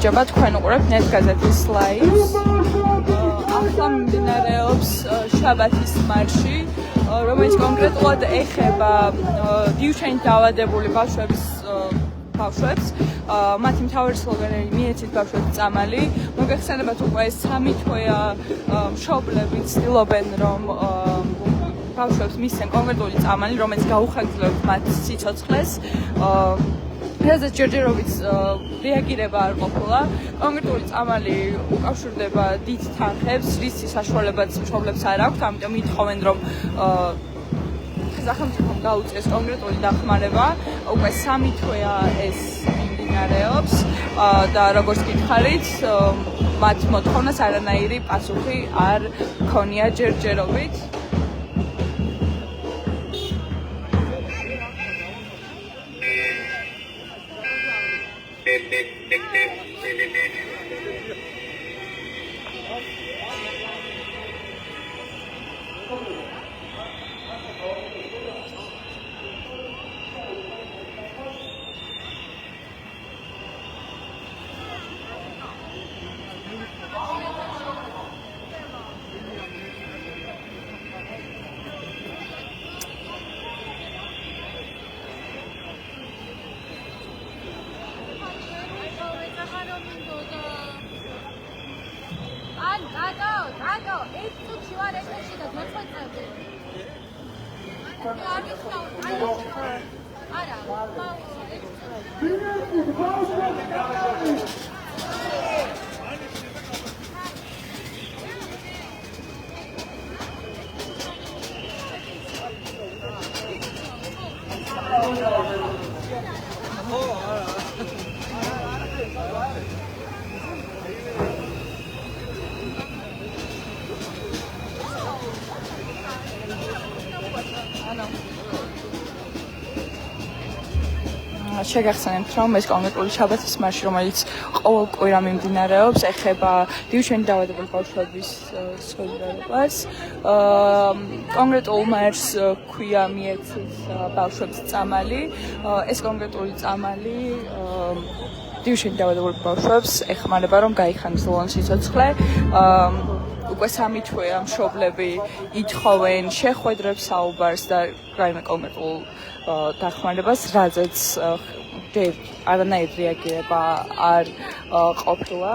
გამარჯობა, თქვენ უყურებთ ნეტგაზეთის ლაივს. ახლა მიმდინარეობს შაბათის მარში, რომელიც კონკრეტულად ეხება დიუშენით დაავადებული ბავშვებს, მათი მთავარი სლოგანი მიეცით ბავშვებს წამალი. მოგეხსენებათ უკვე 3 თვეა მშობლები ცდილობენ რომ ბავშვებს მისცენ კონკრეტული წამალი, რომელიც გაუხარისხებთ მათ სიცოცხლეს. რაზეც ჯერჯერობით რეაგირება არ ყოფილა. კონკრეტული წამალი უკავშირდება დიდ თანხებს, რის საშუალებაც მშობლებს არ აქვთ, ამიტომ ითხოვენ რომ სახელმწიფომ გაუწიოს კონკრეტული დახმარება. უკვე 3 თვეა ეს მიმდინარეობს და როგორც გითხარით, მათ მოთხოვნას არანაირი პასუხი არ ქონია ჯერჯერობით. შეგახსენებთ რომ ეს კონკრეტული შაბათის მარში, რომელიც ყოველ კვირა მიმდინარეობს, ეხება დიუშენით დაავადებული ბავშვების სოლიდარობას. კონკრეტულ მარშს ქვია მიეცით ბავშვებს წამალი. ეს კონკრეტული წამალი დიუშენით დაავადებულ ბავშვებს ეხმარება რომ გაიხაროს სიცოცხლე. უკვე 3 თვეა მშობლები ითხოვენ შეხვედრებს, საუბარს და რაიმე კონკრეტულ დახმარებას, რაზეც არანაირი რეაგირება არ ყოფილა.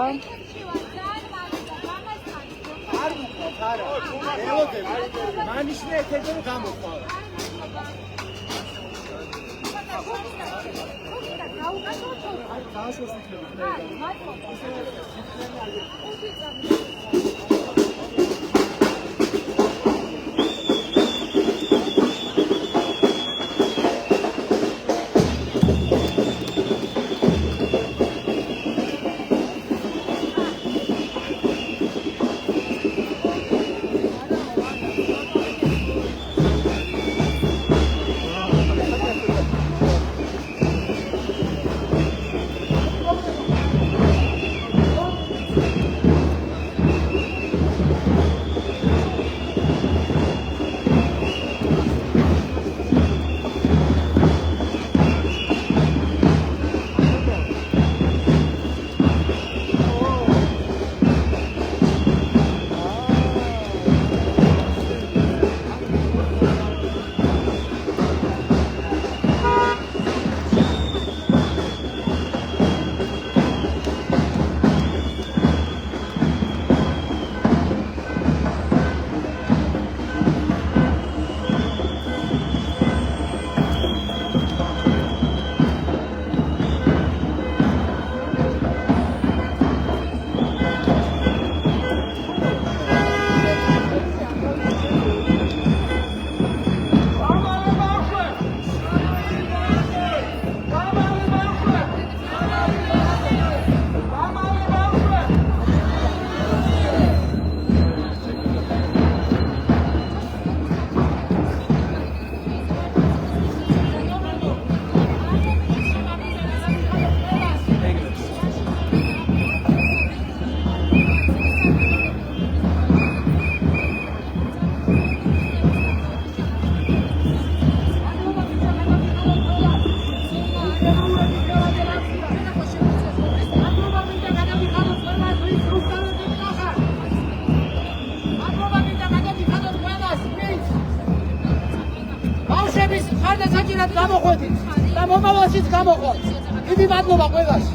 და საჭიროდ გამოყვეთით და მომავალშიც გამოყვოთ. დიდი მადლობა ყველას.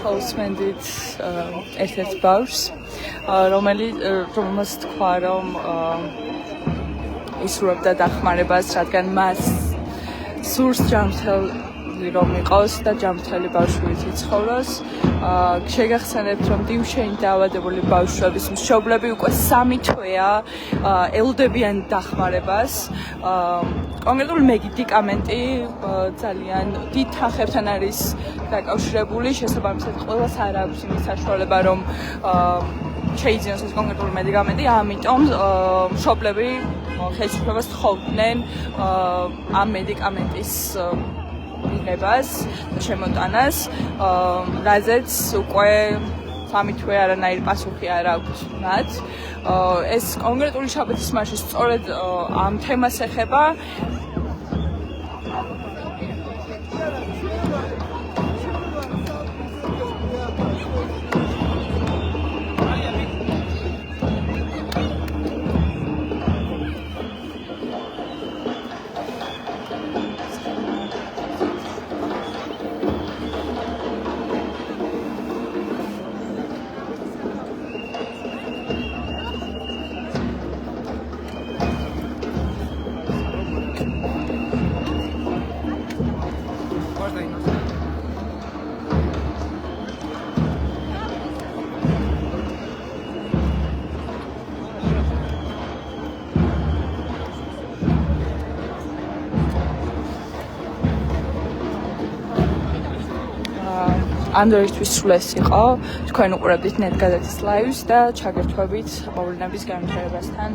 ხალხსმენდით ერთ-ერთ ბავშვს, რომელმაც თქვა, რომ ისურვებდა დახმარებას, რადგან მას სურს ჯანმრთელი რომ იყოს და ჯანმრთელი ბავშვით იცხოვროს. შეგახსენებთ, რომ დიუშენი დაავადებული ბავშვების მშობლები უკვე 3 თვეა ელოდებიან დახმარებას. კონკრეტული მედიკამენტი ძალიან დიდ თანხებთან არის დაკავშირებული, შესაბამისად ყველას არ აქვს იმის საშუალება, რომ შეიძინოს ეს კონკრეტული მედიკამენტი, ამიტომ მშობლები ხელისუფლებას თხოვდნენ ამ მედიკამენტის მიღებას და შემოტანას, რაზეც უკვე 3 თვე არანაირი პასუხი არ აქვს მათ. ეს კონკრეტული შაბათის მარში სწორედ ამ თემას ეხება. ამ დროისთვის სულ ეს იყო. თქვენ უყურებდით ნეტგაზეთის ლაივს და ჩაგერთვებით მოვლენების განვითარებასთან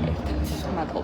ერთად. მადლობა.